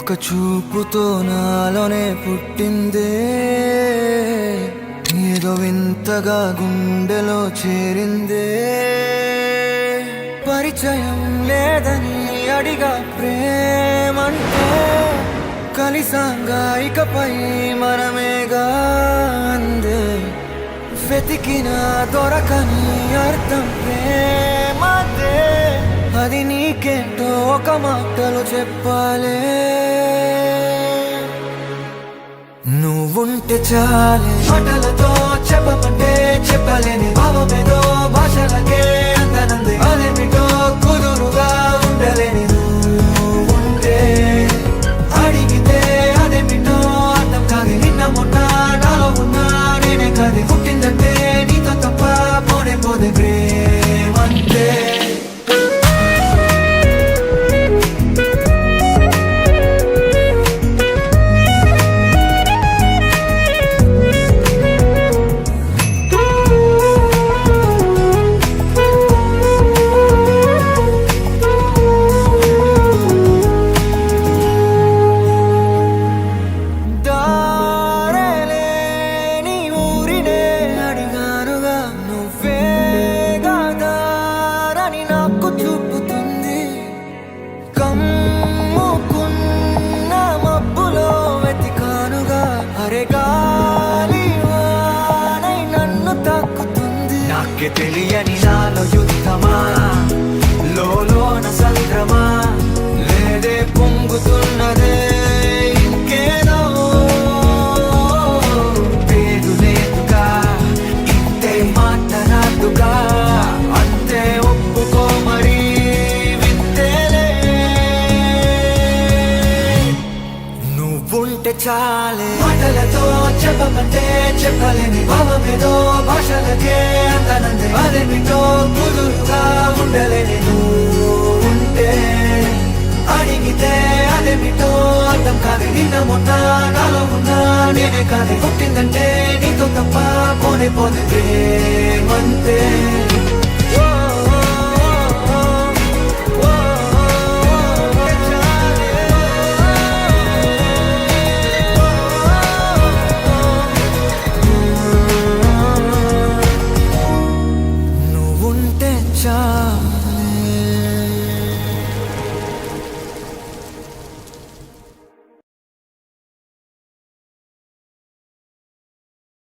ఒక చూపుతో నాలోనే పుట్టిందే, ఏదో వింతగా గుండెలో చేరిందే. పరిచయం లేదని అడిగా ప్రేమంటే, కలిసాంగా ఇకపై మనమేగా అందే. వెతికిన దొరకని అర్థం ప్రేమదే, అది నీకేంటో ఒక మాటలో చెప్పాలే. నువ్వుంటే చాలే, మాటలతో చెప్పమంటే చెప్పలేని భావమేదో భాషలకే అందనంది. అదేమిటో కుదురుగా ఉండలేని నువ్వుంటే, అడిగితే అదేమిటో అర్థం కాదు. నిన్న మొన్న నాలో ఉన్నా నేనే కాదు. పుట్టిందంటే నీతో తప్ప పోనే పోదే ప్రేమంటే. నాకే తెలియని నాలో యుద్ధమా, లోన సంద్రమా, లేదే పొంగుతున్నదే ఇంకేదో. పేరు లేదుగా, ఇంతే మాట్లాడుగా, అంతే ఒప్పుకో మరి వింతేలే. నువ్వుంటే చాలే, మాటలతో చెప్పమంటే చెప్పలేని భావమేదో భాషలకే అందనంది. అదేమిటో కుదురుగా ఉండలేని నువ్వుంటే, అడిగితే అదేమిటో అర్థం కాదు. నిన్న మొన్న నాలో ఉన్నా నేనే కాదు. పుట్టిందంటే నీతో తప్ప పోనే పోదే.